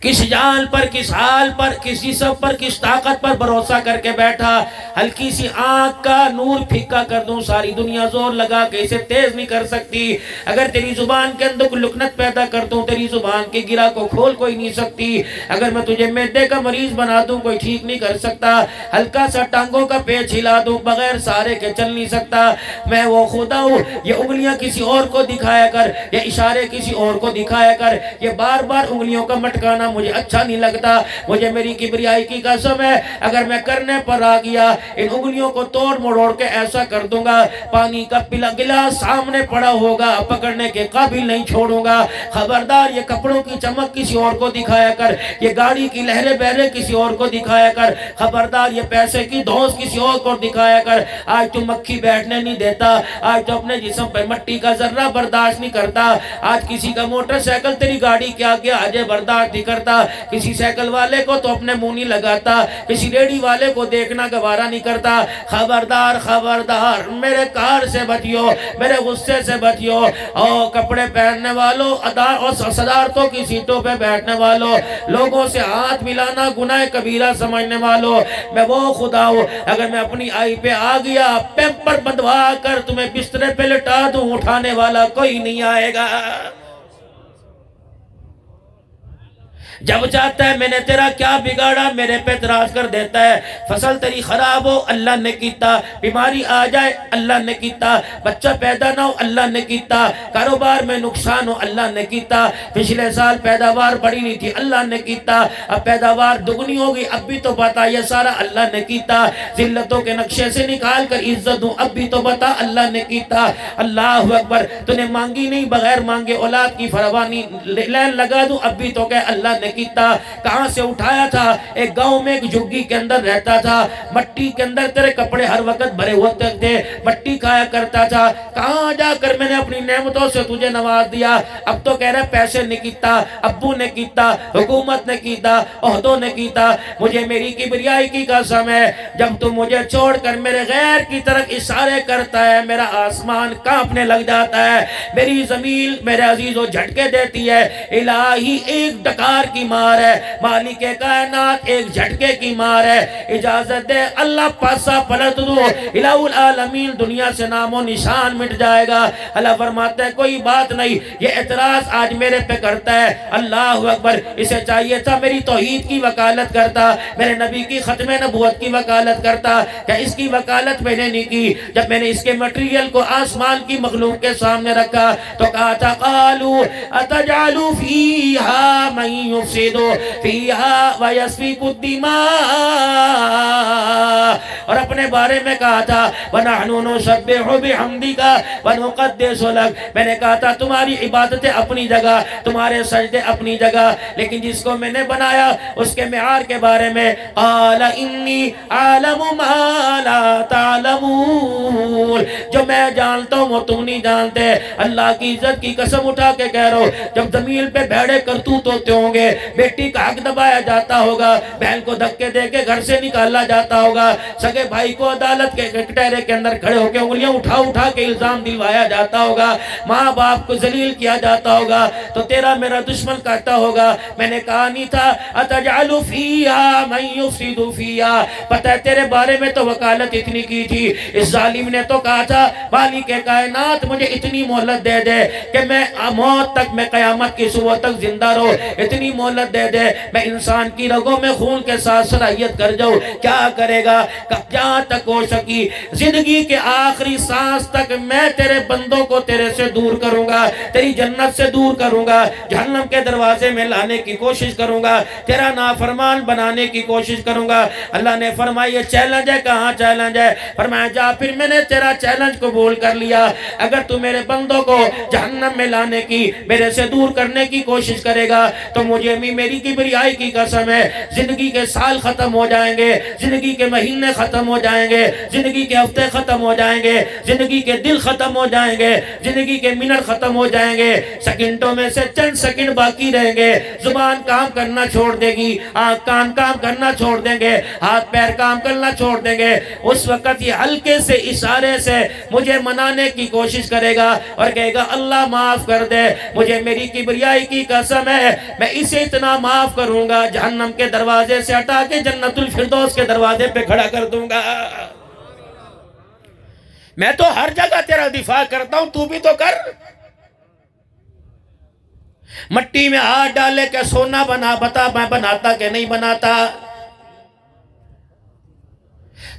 किस जान पर, किस हाल पर, किस जिस्म पर, किस ताकत पर भरोसा करके बैठा। हल्की सी आंख का नूर फीका कर दूं, सारी दुनिया जोर लगा के इसे तेज नहीं कर सकती। अगर तेरी जुबान के अंदर कोई लुकनत पैदा कर दूं, तेरी जुबान के गिरा को खोल कोई नहीं सकती। अगर मैं तुझे मैदे का मरीज बना दूं, कोई ठीक नहीं कर सकता। हल्का सा टांगों का पेच हिला दूं, बगैर सारे के चल नहीं सकता। मैं वो खुदा हूं। ये उंगलियां किसी और को दिखाया कर, ये इशारे किसी और को दिखाया कर, ये बार बार उंगलियों का मटकाना मुझे अच्छा नहीं लगता। मुझे मेरी किबरियाई की कसम है, अगर मैं करने पर आ गया, इन उंगलियों को तोड़ मरोड़ के ऐसा कर दूंगा, पानी का पिला गिलास सामने पड़ा होगा, पकड़ने के काबिल नहीं छोड़ूंगा। खबरदार, ये कपड़ों की चमक किसी और को दिखाया कर, ये गाड़ी की लहरे बहरे किसी और को दिखाया कर। खबरदार, ये पैसे की धौंस किसी और को दिखाया कर। आज तू मक्खी बैठने नहीं देता, आज तो अपने जिस्म पर मट्टी का जर्रा बर्दाश्त नहीं करता। आज किसी का मोटरसाइकिल तेरी गाड़ी के आगे आजे बर्दाश्त नहीं करता। किसी साइकिल वाले को तो अपने मुंह नहीं लगाता, किसी रेडी वाले को देखना गवारा नहीं करता। खबरदार खबरदार, मेरे कार से बचियो, मेरे गुस्से से बचियो। और कपड़े पहनने वालों और सदारतों की सीटों पे बैठने वालों, लोगों से हाथ मिलाना गुनाह कबीरा समझने वालों, मैं वो खुदा हूँ। अगर मैं अपनी आई पे आ गया, पेपर बंधवा कर तुम्हें बिस्तरे पे लिटा दूं, उठाने वाला कोई नहीं आएगा। जब चाहता है मैंने तेरा क्या बिगाड़ा, मेरे पे इतराज कर देता है। फसल तेरी खराब हो, अल्लाह ने कीता। बीमारी आ जाए, अल्लाह ने कीता। बच्चा पैदा ना हो, अल्लाह ने कीता। कारोबार में नुकसान हो, अल्लाह ने कीता। पिछले साल पैदावार बढ़ी नहीं थी, अल्लाह ने कीता। अब पैदावार दुगनी होगी, अब भी तो बता, ये सारा अल्लाह ने कीता। जिल्लतों के नक्शे से निकाल कर इज्जत दूं, अब भी तो बता, अल्लाह ने कीता। अल्लाह अकबर, तूने मांगी नहीं, बगैर मांगे औलाद की फरवानी लाइन लगा दूं, अब भी तो कह अल्लाह ने कीता। कहां से उठाया था? एक गांव में एक झुग्गी के अंदर रहता था, मट्टी के अंदर तेरे कपड़े हर वक्त भरे होते थे, मट्टी खाया करता था। कहां जाकर मैंने अपनी नेमतों से तुझे नवाज दिया, अब तो कह रहे पैसे ने कीता, अब्बू ने कीता, हुकूमत ने कीता, ओहदों ने कीता। मुझे मेरी किबरियाई की कसम है, जब तू मुझे छोड़कर मेरे गैर की तरफ इशारे करता है, मेरा आसमान कांपने लग जाता है, मेरी जमीन मेरे अजीजों झटके देती है। इलाही एक डकार की मार है, मालिक कायनात एक झटके की मार है। इजाजत दे अल्लाह पासा पलट दो, इलाहुल आलमीन दुनिया से नामो निशान मिट जाएगा। अल्लाह फरमाता है कोई बात नहीं, ये एतराज आज मेरे पे करता है, अल्लाह अकबर। इसे चाहिए था मेरी तौहीद की वकालत करता, मेरे नबी की खत्मे नबूवत की वकालत करता, क्या इसकी वकालत मैंने नहीं की। जब मैंने इसके मटेरियल को आसमान की मखलूक के सामने रखा तो कहा था कालू अतजालू फीहा मन युफ्सिदु फीहा व यस्फिकु दिमा, और अपने बारे में कहा था वनहनु नुसब्बिहु बिहम्दिका व नुक़द्दिसु लक। मैंने कहा था तुम्हारी इबादतें अपनी जगह, तुम्हारे सजदे अपनी जगह, लेकिन जिसको मैंने बनाया उसके मेआर के बारे में क़ाल इन्नी अअलमु मा ला तअलमून, जो मैं जानता हूँ वो तुम नहीं जानते। अल्लाह की इज्जत की कसम उठा के कह रहा हूँ, जब जमीन पे भेड़े करतूत होते होंगे, बेटी का हक दबाया जाता होगा, बहन को धक्के दे के घर से निकाला जाता होगा, सगे भाई को अदालत के कटहरे के अंदर खड़े होकर उंगलियां उठा उठा के इल्जाम दिलवाया जाता होगा, माँ बाप को जलील किया जाता होगा, तो तेरा मेरा दुश्मन कहता होगा मैंने कहा नहीं था अतजालु फीहा मन युफ्सिदु फीहा। पता है तेरे बारे में तो वकालत इतनी की थी, इस जालिम ने तो कहा था मालिक कायनात मुझे इतनी मोहलत दे दे कि मैं मौत तक, मैं कयामत की सुबह तक जिंदा रहूं, इतनी मोहलत दे दे मैं इंसान की रगों में खून के साथ सलाहियत कर जाऊं। क्या करेगा? जहां तक हो सकी जिंदगी के आखिरी सांस तक मैं तेरे बंदों को तेरे से दूर करूंगा, तेरी जन्नत से दूर करूंगा, जहन्नम के दरवाजे में लाने की कोशिश करूंगा, तेरा नाफरमान बनाने की कोशिश करूंगा। अल्लाह ने फरमाया ये चैलेंज है। कहाँ चैलेंज है? फरमाया जा फिर मैंने तेरा चैलेंज कबूल कर लिया, अगर तू मेरे बंदों को जहन्नम में लाने की, मेरे से दूर करने की कोशिश करेगा तो मुझे भी मेरी किबरियाई की कसम है, जिंदगी के साल खत्म हो जाएंगे, जिंदगी के महीने खत्म हो जाएंगे, जिंदगी के हफ्ते खत्म हो जाएंगे, जिंदगी के दिल खत्म हो जाएंगे, जिंदगी के मिनट खत्म हो जाएंगे, सेकंडों में से चंद सेकंड बाकी रहेंगे, जुबान काम करना छोड़ देगी, आंख कान काम करना छोड़ देंगे, हाथ पैर काम करना छोड़ देंगे। उस वक्त ये हल्के से इशारे से मुझे मनाने की कोशिश करेगा और कहेगा अल्लाह माफ कर दे, मुझे मेरी किबरियाई की कसम है मैं इसे उसे इतना माफ करूंगा, जहन्नम के दरवाजे से हटा के जन्नतुल फिरदौस के दरवाजे पे खड़ा कर दूंगा। मैं तो हर जगह तेरा दिफा करता हूं, तू भी तो कर। मट्टी में हाथ डाले के सोना बना, बता मैं बनाता के नहीं बनाता?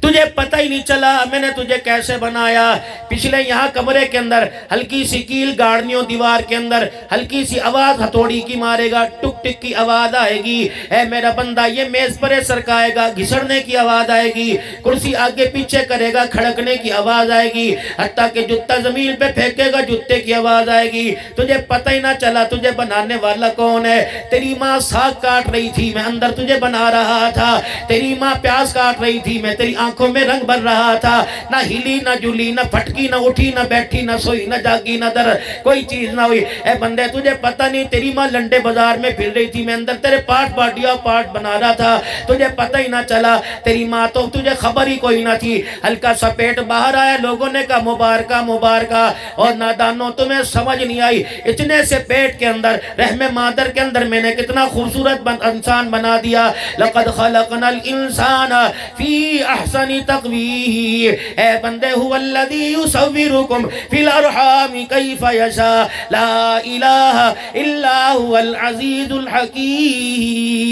तुझे पता ही नहीं चला मैंने तुझे कैसे बनाया। पिछले यहाँ कमरे के अंदर हल्की सी कील गाड़नियों, दीवार के अंदर हल्की सी आवाज हथौड़ी की मारेगा, टुक टिक की आवाज आएगी। ऐ मेरा बंदा ये मेज पर सरकाएगा, घिसड़ने की आवाज आएगी। कुर्सी आगे पीछे करेगा, खड़कने की आवाज आएगी। हत्ता के जूता जमीन पे फेंकेगा, जूते की आवाज आएगी। तुझे पता ही ना चला तुझे बनाने वाला कौन है। तेरी माँ साग काट रही थी, मैं अंदर तुझे बना रहा था। तेरी माँ प्याज काट रही थी, मैं तेरी आंखों में रंग भर रहा था। ना हिली ना जुली, ना फटकी, ना उठी, ना बैठी, ना सोई, ना जागी, ना दर, कोई चीज ना हुई। ए बंदे तुझे पता नहीं तेरी माँ लंडे बाजार में फिर रही थी, मैं अंदर तेरे पार्ट बाटिया पार्ट बना रहा था। तुझे पता ही ना चला। तेरी माँ तो तुझे खबर ही कोई ना थी। हल्का सा पेट बाहर आया, लोगों ने कहा मुबारका मुबारका। और नादानों तुम्हें समझ नहीं आई, इतने से पेट के अंदर रहमे मादर के अंदर मैंने कितना खूबसूरत इंसान बना दिया। लक़द खलक़नल इंसान फी अहसनी तक़वीम। ए बंदे हुवल्लज़ी युसव्विरुकुम फिल अरहाम कैफ़ यशा ला इलाहा इल्ला हुवल अज़ीज़ुल हकीम।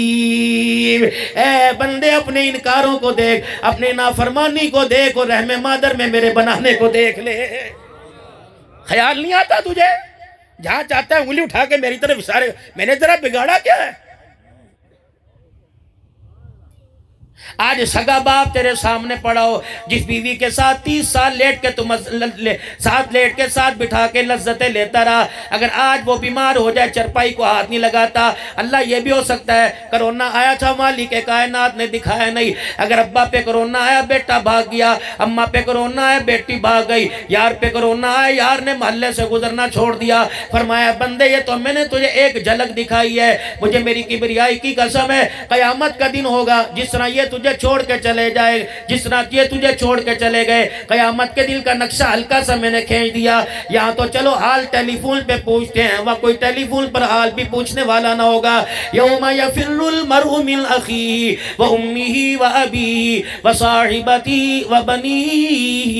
ए बंदे अपने इनकारों को देख, अपने नाफरमानी को देख और रहमे मादर में मेरे बनाने को देख ले। ख्याल नहीं आता तुझे? जहां चाहता है उंगली उठा के मेरी तरफ इशारे, मैंने जरा बिगाड़ा क्या है? आज सगा बाप तेरे सामने पड़ा हो, जिस बीवी के साथ 30 साल लेट के तुम साथ लेट के साथ बिठा के लज्जतें लेता रहा, अगर आज वो बीमार हो जाए, चरपाई को हाथ नहीं लगाता। अल्लाह ये भी हो सकता है कोरोना आया था, मालिक कायनात ने दिखाया नहीं। अगर अब्बा पे कोरोना आया, बेटा भाग गया। अम्मा पे कोरोना आया, बेटी भाग गई। यार पे कोरोना आया, यार ने मोहल्ले से गुजरना छोड़ दिया। फरमाया बंदे ये तो मैंने तुझे एक झलक दिखाई है, मुझे मेरी किबरियाई की कसम है, कयामत का दिन होगा जिस तरह ये तुझे छोड़ के चले जाए, जिस तरह ये तुझे छोड़ के चले गए, कयामत के दिन का नक्शा हल्का सा मैंने खींच दिया। यहाँ तो चलो हाल टेलीफोन पे पूछते हैं, वह कोई टेलीफोन पर हाल भी पूछने वाला ना होगा। यौमा यफिर्रुल मरउ मिन अखीही व उम्मिही व अबीही व साहिबती व बनीही।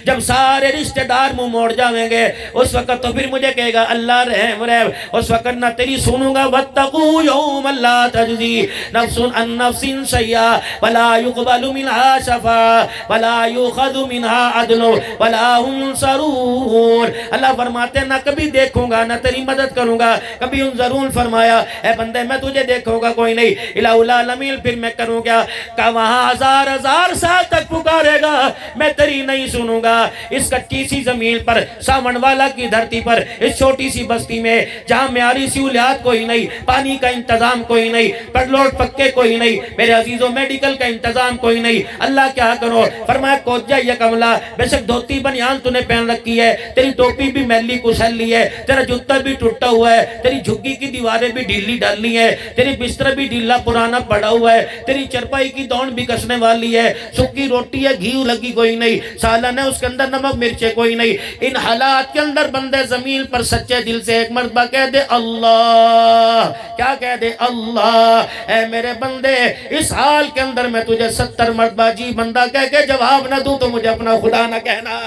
जब सारे रिश्तेदार मुंह मोड़ जाएंगे, उस वक्त तो फिर मुझे कहेगा अल्लाह रहम रहम। उस वक्त ना तेरी सुनूंगा, वत्तकू यौम ला तजज़ी नफ्सुन अन नफ्सिन शैया वला युक़बलु मिनहा शफ़ा वला युख़ज़ु मिनहा अदलु वला हुम युनसरून। अल्लाह फरमाते हैं ना कभी देखूंगा ना तेरी मदद करूंगा, कभी युनसरून। फरमाया ए बंदे मैं तुझे देखूंगा कोई नहीं, इलाहुल आलमीन फिर मैं करूंगा का वहां हजार हजार साल तक पुकारेगा, मैं तेरी नहीं सुनूंगा। इस कच्ची सी जमीन पर, सावन वाला की धरती पर, इस छोटी सी बस्ती में जहां म्यारी सहूलियात कोई नहीं, पानी का इंतजाम कोई नहीं, पड़लोट पक्के कोई नहीं, मेरे अजीजों मेडिकल का इंतजाम कोई नहीं। अल्लाह क्या करो, फरमाया कोजा ये कमला, बेशक धोती बनियान तूने पहन रखी है, तेरी टोपी भी मैली कुचली है, तेरा जूता भी टूटा हुआ है, तेरी झुग्गी की दीवारें भी ढीली डालनी है, तेरी बिस्तर भी ढीला पुराना पड़ा हुआ है, तेरी चरपाई की दौड़ भी कसने वाली है, सूखी रोटी है, घी लगी कोई नहीं, सालन है उसके अंदर नमक मिर्चे कोई नहीं। इन हालात के अंदर बंदे जमीन पर सच्चे दिल से एक मर्तबा कह दे अल्लाह। क्या कह दे? अल्लाह। ऐ मेरे बंदे इस हाल के अंदर मैं तुझे 70 मर्तबा जी बंदा कह के जवाब ना दूं तो मुझे अपना खुदा ना कहना।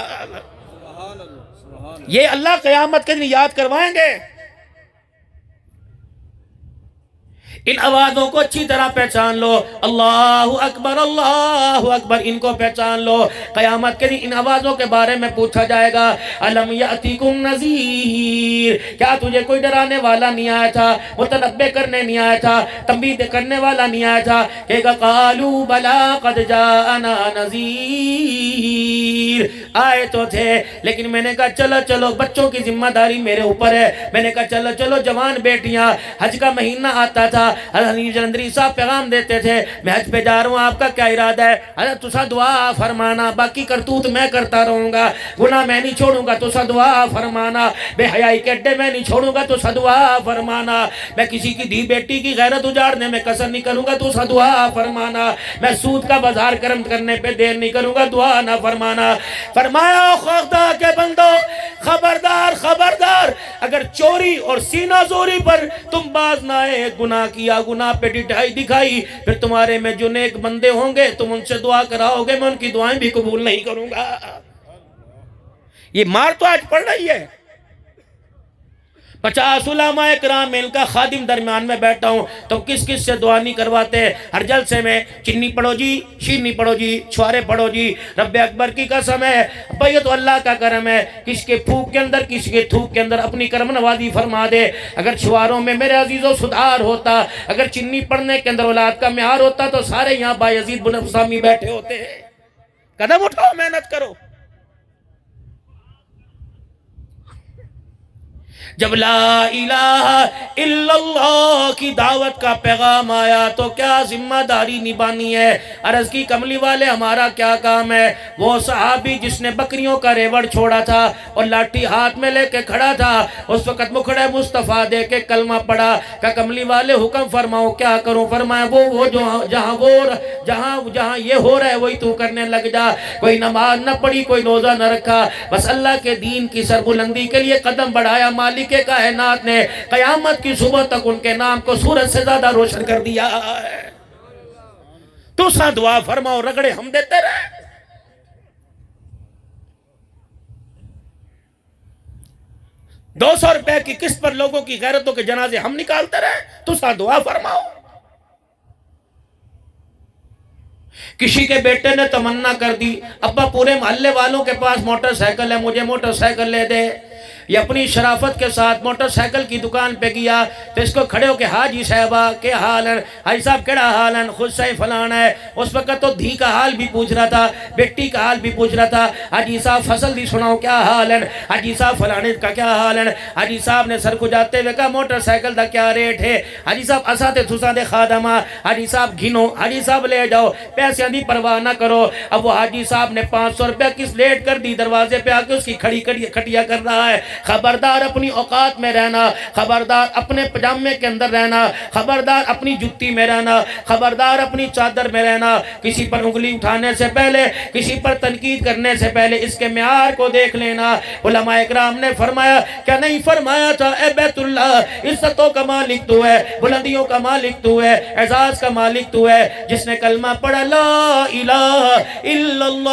ये अल्लाह क़यामत के दिन याद करवाएंगे। इन आवाज़ों को अच्छी तरह पहचान लो, अल्लाहु अकबर, इनको पहचान लो। क़यामत के दिन इन आवाज़ों के बारे में पूछा जाएगा, अलम यातिकुम नज़ीर, क्या तुझे कोई डराने वाला नहीं आया था, मुतनब्बे करने नहीं आया था, तंबीह करने वाला नहीं आया था? कहेगा कालू बला क़द जाअना नज़ीर, आए तो थे लेकिन मैंने कहा चलो चलो बच्चों की जिम्मेदारी मेरे ऊपर है। मैंने कहा चलो चलो जवान बेटियां, हज का महीना आता था, हज़रत जलंधरी साहब पैगाम देते थे, मैं हज पे जा रहा हूँ, आपका क्या इरादा है? हज़रत तुसा दुआ फरमाना, बाकी करतूत मैं करता रहूँगा, गुनाह मैं नहीं छोड़ूंगा, तुसा दुआ फरमाना, बेहयाई के अड्डे मैं नहीं छोड़ूंगा, तुसा दुआ फरमाना, मैं किसी की धी बेटी की गैरत उजाड़ने में कसर नहीं करूँगा, तुसा दुआ फरमाना, मैं सूद का बाजार कर्म करने पे देर नहीं करूँगा, दुआ ना फरमाना। फरमाया खुदा के बंदो, खबरदार खबरदार, अगर चोरी और सीना जोरी पर तुम बाज ना आए, गुनाह किया, गुनाह पे डिठाई दिखाई, फिर तुम्हारे में जो नेक बंदे होंगे तुम उनसे दुआ कराओगे, मैं उनकी दुआएं भी कबूल नहीं करूंगा। ये मार तो आज पड़ रही है। 50 उलमा इकराम में इनका खादिम दरमियान में बैठा हूँ तो किस किस से दुआ नहीं करवाते। हर जलसे में चिन्नी पढ़ो जी, शीरनी पढ़ो जी, छुआरे पढ़ो जी, रब्बे अकबर की कसम है, भाई तो अल्लाह का करम है, किसके फूक के अंदर किसके थूक के अंदर अपनी करम नवाजी फरमा दे। अगर छुआरों में मेरे अजीज़ों सुधार होता, अगर चिन्नी पढ़ने के अंदर औलाद का म्यार होता तो सारे यहाँ बायजीद बिन हुसामी बैठे होते। कदम उठाओ, मेहनत करो। जब ला इलाहा इल्लल्लाह की दावत का पैगाम आया तो क्या जिम्मेदारी निभानी है। अर्ज की कमली वाले हमारा क्या काम है। वो सहाबी जिसने बकरियों का रेवड़ छोड़ा था और लाठी हाथ में लेके खड़ा था, उस वक़्त मुखड़े मुस्तफ़ा दे के कलमा पड़ा, क्या कमली वाले हुक्म फरमाओ क्या करूं? फरमाया वो जो जहाँ ये हो रहा है वही तू करने लग जा। कोई नमाज न पढ़ी, कोई रोज़ा न रखा, बस अल्लाह के दीन की सरबुलंदी के लिए कदम बढ़ाया। मालिक के कायनात ने कयामत की सुबह तक उनके नाम को सूरज से ज्यादा रोशन कर दिया है। तो सा दुआ फरमाओ, रगड़े हम देते रहे। 200 रुपए की किस्त पर लोगों की गैरतों के जनाजे हम निकालते रहे। तो सा दुआ फरमाओ। किसी के बेटे ने तमन्ना कर दी, अब्बा पूरे मोहल्ले वालों के पास मोटरसाइकिल है, मुझे मोटरसाइकिल ले दे। ये अपनी शराफत के साथ मोटरसाइकिल की दुकान पे गया तो इसको खड़े होके, हाजी साहबा के हाल है, हाजी साहब केड़ा हाल है, खुद से फलाना है। उस वक्त तो धी का हाल भी पूछ रहा था, बेटी का हाल भी पूछ रहा था। हाजी साहब फसल दी सुनाओ क्या हाल है, हाजी साहब फलाने का क्या हाल है। हाजी साहब ने सर को जाते हुए कहा मोटरसाइकिल का क्या रेट है। हाजी साहब असा दे तुसा दे खादमा, हाजी साहब गिनो, हाजी साहब ले जाओ, पैसे की परवाह ना करो। अब वो हाजी साहब ने 500 रुपया किस लेट कर दी, दरवाजे पे आके उसकी खटिया कर रहा है। खबरदार अपनी औकात में रहना, खबरदार अपने पजामे के अंदर रहना, खबरदार अपनी जुत्ती में रहना, खबरदार अपनी चादर में रहना। किसी पर उंगली उठाने से पहले, किसी पर तनकीद करने से पहले इसके म्यार को देख लेना। उलमा इकराम ने फरमाया, क्या नहीं फरमाया था, ए बैतुल्लाह, इज्जतों का मालिक तू है, बुलंदियों का मालिक तू है, एजाज का मालिक तू है। जिसने कलमा पढ़ा ला इलाहा इल्लल्लाह,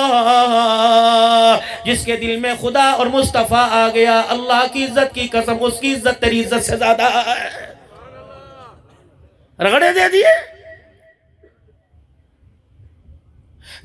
जिसके दिल में खुदा और मुस्तफ़ा आ गया, अल्लाह की इज्जत की कसम, उसकी इज्जत तेरी इज्जत से ज्यादा है। रगड़े दे दिए।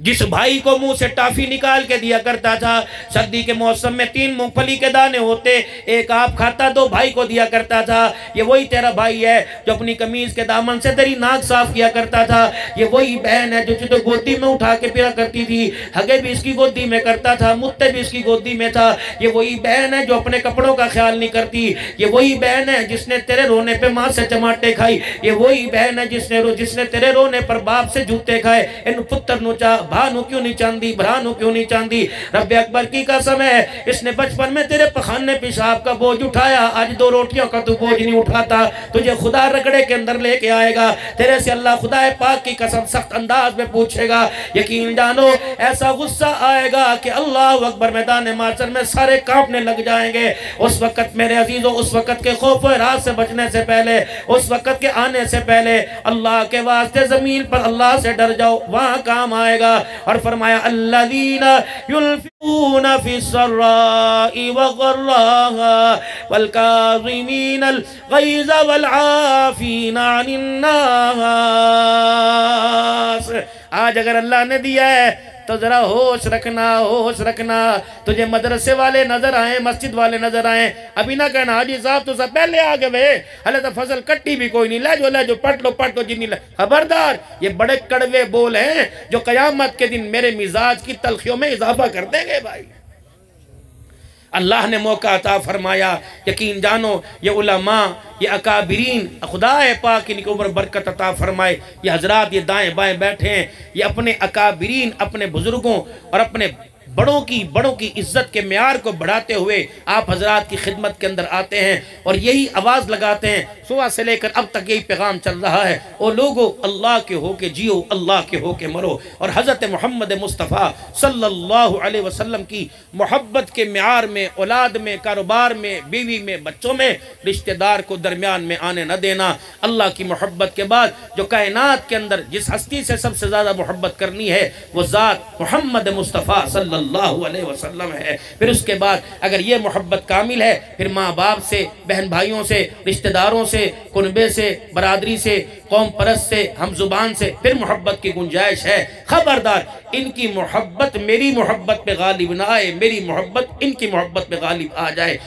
जिस भाई को मुंह से टाफी निकाल के दिया करता था, सर्दी के मौसम में 3 मूंगफली के दाने होते, एक आप खाता 2 भाई को दिया करता था। ये वही तेरा भाई है जो अपनी कमीज के दामन से तेरी नाक साफ किया करता था। ये वही बहन है जो तुझे गोदी में उठा के पिया करती थी, हगे भी इसकी गोदी में करता था, मुत्ते भी इसकी गोदी में था। ये वही बहन है जो अपने कपड़ों का ख्याल नहीं करती। ये वही बहन है जिसने तेरे रोने पे माँ से टमाटे खाई। ये वही बहन है जिसने तेरे रोने पर बाप से जूते खाए। इन पुत्र नुचा भानु क्यों नहीं चांदी, भरानु क्यों नहीं चांदी। रब्बे अकबर की कसम है, इसने बचपन में तेरे पखाने पेशाब का बोझ उठाया, आज 2 रोटियों का तू बोझ नहीं उठाता। तुझे खुदा रगड़े के अंदर लेके आएगा। तेरे से अल्लाह खुदा पाक की कसम सख्त अंदाज में पूछेगा। यकीन जानो ऐसा गुस्सा आएगा कि अल्लाह अकबर, मैदान माशर में सारे कांपने लग जाएंगे। उस वक्त मेरे अजीजों, उस वक्त के खौफ और रात से बचने से पहले, उस वक्त के आने से पहले अल्लाह के वास्ते जमीन पर अल्लाह से डर जाओ, वहां काम आएगा। और फरमाया अल्लज़ीना युल्फूना फिस्सर्राई वज़र्राहा वल काज़िमीनल गैज़ वल आफ़ीना अनिन्नास। आज अगर अल्लाह ने दिया है तो जरा होश रखना, होश रखना। तुझे मदरसे वाले नजर आए, मस्जिद वाले नजर आए, अभी ना कहना हाजी साहब तो सब पहले आ गए, हले तो फसल कट्टी भी कोई नहीं, ले जो पट लो जिन्नी। खबरदार, ये बड़े कड़वे बोल हैं जो कयामत के दिन मेरे मिजाज की तलखियों में इजाफा कर देंगे। भाई अल्लाह ने मौका अता फरमाया। यकीन जानो ये उलमा, ये अकाबिरीन, खुदा पाक इनकी उम्र बरकत अता फरमाए। ये हजरात ये दाएं बाएं बैठे हैं, ये अपने अकाबिरीन, अपने बुजुर्गों और अपने बड़ों की इज्जत के म्यार को बढ़ाते हुए आप हजरात की खिदमत के अंदर आते हैं और यही आवाज़ लगाते हैं। सुबह से लेकर अब तक यही पैगाम चल रहा है, ओ लोगो अल्लाह के हो के जियो, अल्लाह के हो के मरो। और हज़रत मोहम्मद मुस्तफ़ा सल्लल्लाहु अलैहि वसल्लम की मोहब्बत के म्यार में, औलाद में, कारोबार में, बीवी में, बच्चों में, रिश्तेदार को दरमियान में आने न देना। अल्लाह की मोहब्बत के बाद जो कायनात के अंदर जिस हस्ती से सबसे ज़्यादा मोहब्बत करनी है वो ज़ात मोहम्मद मुस्तफ़ा सल्लल्लाहु अलैहि वसल्लम है। फिर उसके बाद अगर ये मोहब्बत कामिल है, फिर माँ बाप से, बहन भाइयों से, रिश्तेदारों से, कुनबे से, बरादरी से, कौम परस्त से, हम जुबान से फिर मोहब्बत की गुंजाइश है। खबरदार इनकी मोहब्बत मेरी मोहब्बत पे गालिब ना आए, मेरी मोहब्बत इनकी मोहब्बत पे गालिब आ जाए।